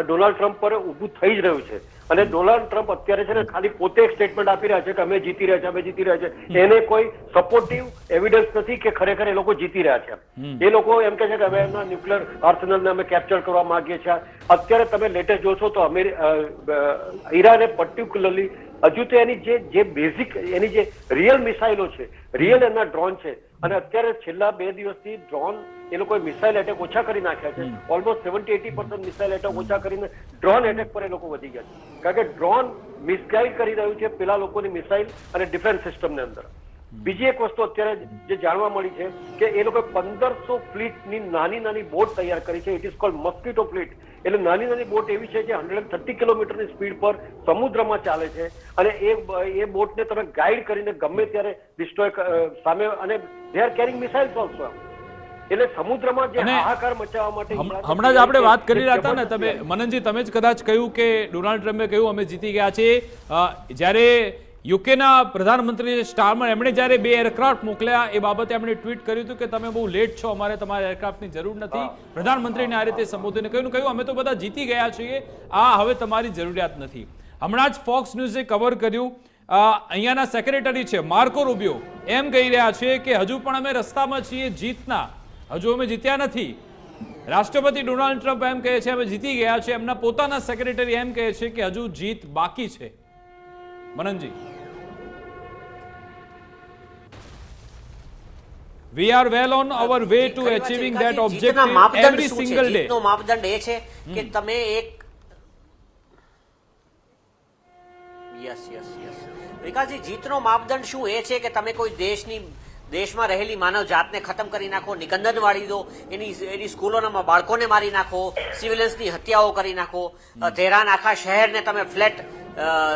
[SPEAKER 5] ડોનાલ્ડ ટ્રમ્પ પર ઊભું થઈ જ રહ્યું છે. અને ડોનાલ્ડ ટ્રમ્પ અત્યારે છે ને ખાલી પોતે એક સ્ટેટમેન્ટ આપી રહ્યા છે કે અમે જીતી રહ્યા છે, એને કોઈ સપોર્ટિવ એવિડન્સ નથી કે ખરેખર એ લોકો જીતી રહ્યા છે. એ લોકો એમ કહે છે કે અમે એમના ન્યુક્લિયર આર્સેનલને અમે કેપ્ચર કરવા માંગીએ છીએ. અત્યારે તમે લેટેસ્ટ જોશો તો ઈરાને પર્ટિક્યુલરલી હજુ તો એની જે બેઝિક એની જે રિયલ મિસાઇલો છે, રિયલ એના ડ્રોન છે, અને અત્યારે છેલ્લા 2 દિવસથી ડ્રોન એ લોકોએ મિસાઇલ એટેક ઓછા કરી નાખ્યા છે. ઓલમોસ્ટ 70-80% મિસાઇલ એટેક ઓછા કરીને ડ્રોન એટેક પર એ લોકો વધી ગયા છે, કારણ કે ડ્રોન મિસગાઈડ કરી રહ્યું છે પેલા લોકોની મિસાઇલ અને ડિફેન્સ સિસ્ટમની અંદર. બીજી એક વસ્તુ અત્યારે જે જાણવા મળી છે કે એ લોકોએ 1500 ફ્લીટની નાની બોટ તૈયાર કરી છે. It is called mosquito fleet. એટલે નાની બોટ એવી છે જે 130 કિલોમીટરની સ્પીડ પર સમુદ્રમાં ચાલે છે, અને એ બોટને તમે ગાઈડ કરીને ગમે ત્યારે ડિસ્ટ્રોય સામે, અને they are carrying missiles also. એટલે સમુદ્રમાં જે હાહાકાર મચાવવા માટે
[SPEAKER 1] હમણાં જ આપણે વાત કરી રહ્યા હતા ને તમે મનનજી, તમે જ કદાચ કહ્યું કે ડોનાલ્ડ ટ્રમ્પે કહ્યું અમે જીતી ગયા છીએ. જ્યારે યુકેના પ્રધાનમંત્રી સ્ટારમર એમણે જ્યારે 2 એરક્રાફ્ટ મોકલ્યા એ બાબતે એમણે ટ્વીટ કર્યું હતું કે તમે બહુ લેટ છો, અમારે તમારા એરક્રાફ્ટની જરૂર નથી. પ્રધાનમંત્રીને આ રીતે સંબોધીને કહ્યું અમે તો બધા જીતી ગયા છીએ, આ હવે તમારી જરૂરિયાત નથી. હમણાં જ ફોક્સ ન્યૂઝે કવર કર્યું, અહીંયાના સેક્રેટરી છે માર્કો રૂબિયો એમ કહી રહ્યા છે કે હજુ પણ અમે રસ્તામાં છીએ જીતના, હજુ અમે જીત્યા નથી. રાષ્ટ્રપતિ ડોનાલ્ડ ટ્રમ્પ એમ કહે છે અમે જીતી ગયા છે, એમના પોતાના સેક્રેટરી એમ કહે છે કે હજુ જીત બાકી છે. મનનજી, we are well on our way to achieving that objective every single day.
[SPEAKER 4] જીતનો માપદંડ એ છે કે તમે એક યસ વિકાસજી, જીતનો માપદંડ શું એ છે કે તમે કોઈ દેશમાં રહેલી માનવ જાતને ખતમ કરી નાખો, નિકંદન વાળી દો, એની સ્કૂલોના બાળકોને મારી નાખો, સિવિલિયન્સની હત્યાઓ કરી નાખો, તેહરાન આખા શહેરને તમે ફ્લેટ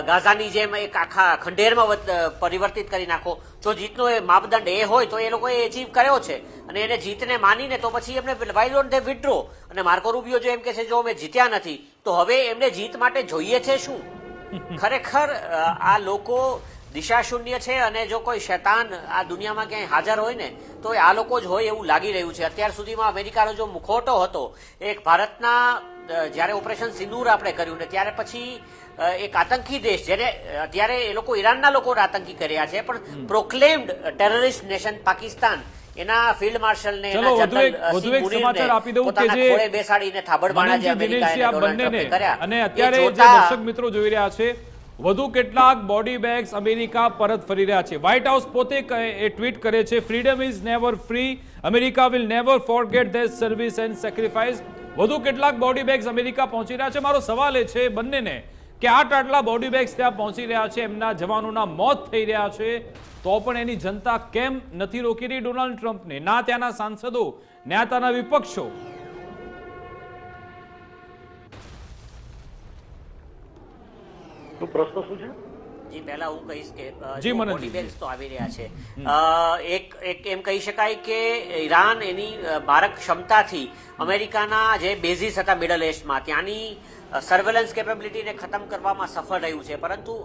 [SPEAKER 4] ગાઝાની જેમ એક આખા ખંડેરમાં પરિવર્તિત કરી નાખો. જો જીતનો એ માપદંડ એ હોય તો એ લોકોએ અચીવ કર્યો છે, અને એને જીતને માનીને તો પછી એમને વાય ડોન્ટ ધે વિથડ્રો. અને માર્કો રૂબિયો જો એમ કે છે જો અમે જીત્યા નથી, તો હવે એમને જીત માટે જોઈએ છે શું? ખરેખર આ લોકો દિશાશૂન્ય છે, અને જો કોઈ શૈતાન આ દુનિયામાં ક્યાંય હાજર હોય ને તો આ લોકો જ હોય એવું લાગી રહ્યું છે. અત્યાર સુધીમાં અમેરિકાનો જો મુખોટો હતો એક ભારતના, જ્યારે ઓપરેશન સિંદૂર આપણે કર્યું ને ત્યારે પછી એક આતંકી દેશ, જેને અત્યારે એ લોકો ઈરાનના લોકો આતંકી કર્યા છે, પણ પ્રોક્લેમ્ડ ટેરરિસ્ટ નેશન પાકિસ્તાન, એના ફિલ્ડ માર્શલને
[SPEAKER 1] વધુ એક સમાચાર આપી દઉં કે જે
[SPEAKER 4] બેસાડીને થાબડબાણા જે અમેરિકાએ ડોનાલ્ડ ટ્રમ્પે કર્યા,
[SPEAKER 1] અને અત્યારે જે દર્શક મિત્રો જોઈ રહ્યા છે વધુ કેટલાક બોડી બેગ્સ અમેરિકા પરત ફરી રહ્યા છે. વ્હાઇટ હાઉસ પોતે એ ટ્વીટ કરે છે, freedom is never free, America will never forget there service and sacrifice. વધુ કેટલાક બોડી બેગ્સ અમેરિકા પહોંચી રહ્યા છે. મારો સવાલ એ છે બંનેને કે આટલા બોડી બેગ્સ ત્યાં પહોંચી રહ્યા છે, એમના જવાનોના મોત થઈ રહ્યા છે, તો પણ એની જનતા કેમ નથી રોકી રહી ડોનાલ્ડ ટ્રમ્પને? ના ત્યાંના સાંસદો, ના ત્યાંના વિપક્ષો.
[SPEAKER 5] પ્રશ્ન શું છે?
[SPEAKER 4] જી, પહેલા હું કહીશ કે
[SPEAKER 1] જી
[SPEAKER 4] બોડી બેગ્સ તો આવી રહ્યા છે. એક એમ કહી શકાય કે ઈરાન એની મારક ક્ષમતાથી અમેરિકાના જે બેઝિસ હતા મિડલ ઇસ્ટમાં, ત્યાંની સર્વેલન્સ કેપેબિલિટીને ખતમ કરવામાં સફળ રહ્યું છે, પરંતુ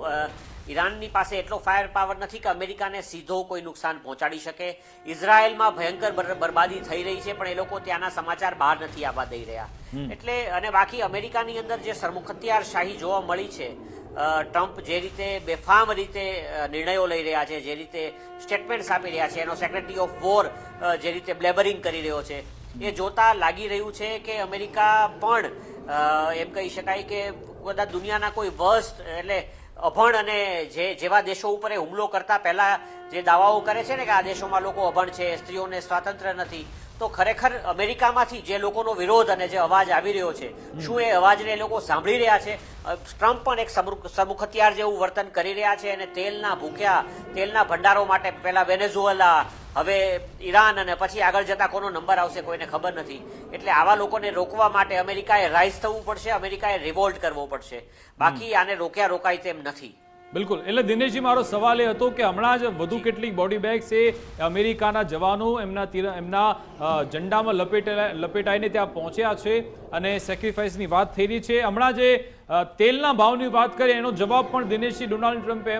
[SPEAKER 4] ઈરાનની પાસે એટલો ફાયર પાવર નથી કે અમેરિકાને સીધો કોઈ નુકસાન પહોંચાડી શકે. ઇઝરાયલમાં ભયંકર બરબાદી થઈ રહી છે, પણ એ લોકો ત્યાંના સમાચાર બહાર નથી આવવા દઈ રહ્યા. એટલે અને બાકી અમેરિકાની અંદર જે સરમુખત્યારશાહી જોવા મળી છે, ટ્રમ્પ જે રીતે બેફામ રીતે નિર્ણયો લઈ રહ્યા છે, જે રીતે સ્ટેટમેન્ટ્સ આપી રહ્યા છે, એનો સેક્રેટરી ઓફ વોર જે રીતે બ્લેબરિંગ કરી રહ્યો છે, એ જોતા લાગી રહ્યું છે કે અમેરિકા પણ એમ કહી શકાય કે બધા દુનિયાના કોઈ વર્સ્ટ, એટલે અભણ અને જેવા દેશો ઉપર હુમલો કરતા પહેલા જે દાવાઓ કરે છે ને કે આ દેશોમાં લોકો અભણ છે, સ્ત્રીઓને સ્વાતંત્ર્ય નથી, તો ખરેખર અમેરિકામાંથી જે લોકોનો વિરોધ અને જે અવાજ આવી રહ્યો છે, શું એ અવાજને એ લોકો સાંભળી રહ્યા છે? ટ્રમ્પ પણ એક સબુખ હથિયાર જેવું વર્તન કરી રહ્યા છે અને તેલના ભૂખ્યા, તેલના ભંડારો માટે પહેલા વેનેઝુએલા, હવે ઈરાન અને પછી આગળ જતા કોનો નંબર આવશે કોઈને ખબર નથી. એટલે આવા લોકોને રોકવા માટે અમેરિકાએ રાઇઝ થવું પડશે, અમેરિકાએ રિવોલ્ટ કરવો પડશે, બાકી આને રોક્યા રોકાય તેમ નથી.
[SPEAKER 1] બિલકુલ. એટલે દિનેશજી, મારો સવાલ એ હતો કે હમણાં જ વધુ કેટલીક બોડી બેગ્સ એ અમેરિકાના જવાનો એમના ઝંડામાં લપેટાઈને ત્યાં પહોંચ્યા છે અને સેક્રિફાઈસની વાત થઈ રહી છે. હમણાં જે તેલના ભાવની વાત કરી એનો જવાબ પણ દિનેશજી ડોનાલ્ડ ટ્રમ્પે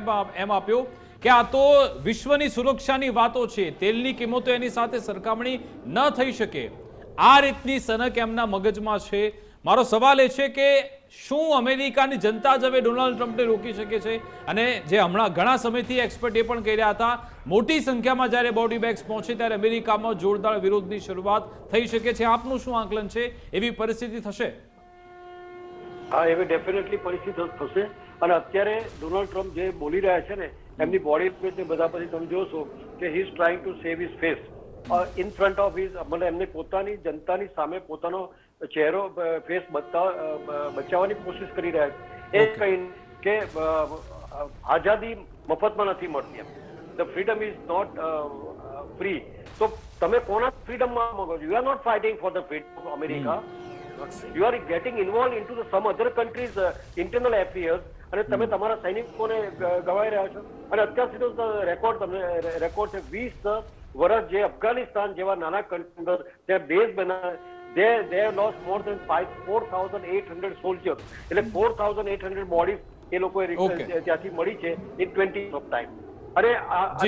[SPEAKER 1] એમ આપ્યો કે આ તો વિશ્વની સુરક્ષાની વાતો છે, તેલની કિંમતો એની સાથે સરખામણી ન થઈ શકે. આ રીતની સનક એમના મગજમાં છે. મારો સવાલ એ છે કે શું અમેરિકાની જનતા જ હવે ડોનાલ્ડ ટ્રમ્પને રોકી શકે છે? અને જે હમણાં ઘણા સમયથી એક્સપર્ટ એ પણ કહી રહ્યા હતા, મોટી સંખ્યામાં જ્યારે બોડી બેગ્સ પહોંચે ત્યારે અમેરિકામાં જોરદાર વિરોધની શરૂઆત થઈ શકે છે. આપનું શું આકલન છે? એવી પરિસ્થિતિ થશે?
[SPEAKER 5] હા, એવી ડેફિનેટલી પરિસ્થિતિ થશે. અને અત્યારે ડોનાલ્ડ ટ્રમ્પ જે બોલી રહ્યા છે ને, એમની બોડી લેંગ્વેજ બધા પછી તમે જોશો કે he is trying to save his face in front of his, મતલબ એમને પોતાની જનતાની સામે પોતાનો ચહેરો, ફેસ બચાવવાની કોશિશ કરી રહ્યા છે. એ કહીને કે આઝાદી મફતમાં નથી મળતી, the freedom is not free. તો તમે કોના ફ્રીડમમાં માંગો છો? You are not fighting for the freedom of America. You are getting involved into some other countries' internal affairs, અને તમે તમારા સૈનિકોને ગવાઈ રહ્યા છો. અને અત્યાર સુધી રેકોર્ડ છે 20 વર્ષ જે અફઘાનિસ્તાન જેવા નાના કન્ટ્રી ત્યાં બેઝ બનાવે, they have lost more than 4,800 soldiers. એટલે 4,800 બોડીઝ એ લોકોએ ત્યાંથી મળી છે in 20 years of time. અને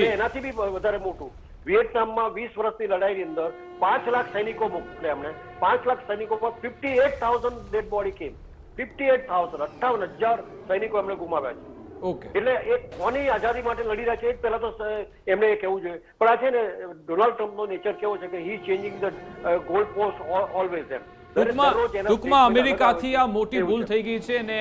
[SPEAKER 5] એનાથી બી વધારે મોટું, વિયેટનામમાં 20 વર્ષની લડાઈની અંદર 5 લાખ સૈનિકો મોકલ્યા એમણે. 5 લાખ સૈનિકોમાં 58,000 ડેડ બોડી કેમ. 58,000 સૈનિકો એમણે ગુમાવ્યા છે. એટલે એ કોની આઝાદી માટે લડી રહ્યા છે એ પહેલા તો એમને એ કહેવું જોઈએ. પણ આ છે ને, ડોનાલ્ડ ટ્રમ્પનો નેચર કેવો છે કે he changing the goal post always. એમ
[SPEAKER 1] ટૂંકમાં અમેરિકાથી આ મોટી ભૂલ થઈ ગઈ છે અને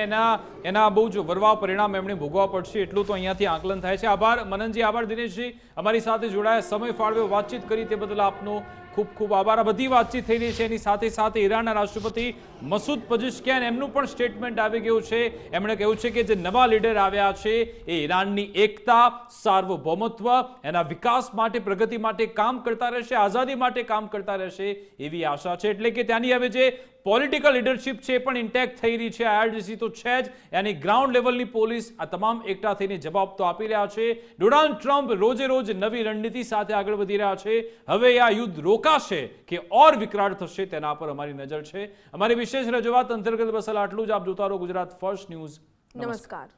[SPEAKER 1] એના બહુ જ વરવા પરિણામ એમણે ભોગવવા પડશે, એટલું તો અહીંયાથી આકલન થાય છે. આભાર મનનજી, આભાર દિનેશજી, અમારી સાથે જોડાયા, સમય ફાળવ્યો, વાતચીત કરી તે બદલ આપનો ખૂબ ખૂબ આભાર. આ બધી વાતચીત થઈ રહી છે એની સાથે સાથે ઈરાનના રાષ્ટ્રપતિ મસૂદ પજેશ્કિયાન એમનું પણ સ્ટેટમેન્ટ આવી ગયું છે. એમણે કહ્યું છે કે જે નવા લીડર આવ્યા છે એ ઈરાનની એકતા, સાર્વભૌમત્વ, એના વિકાસ માટે, પ્રગતિ માટે કામ કરતા રહેશે, આઝાદી માટે કામ કરતા રહેશે એવી આશા છે. એટલે કે ત્યાંની હવે જે પોલિટિકલ લીડરશિપ છે પણ ઇન્ટેક્ટ થઈ રહી છે. IRGC તો છે જ, એની ગ્રાઉન્ડ લેવલની પોલીસ આ તમામ એકઠા થઈને જવાબ તો આપી રહ્યા છે. ડોનાલ્ડ ટ્રમ્પ રોજે રોજ નવી રણનીતિ સાથે આગળ વધી રહ્યા છે. હવે આ યુદ્ધ રોકાશે કે ઓર વિકરાળ થશે તેના પર અમારી નજર છે. અમારી વિશેષ રજૂઆત અંતર્ગત બસ આટલું જ. આપ જોતા રહો ગુજરાત ફર્સ્ટ ન્યૂઝ.
[SPEAKER 2] નમસ્કાર.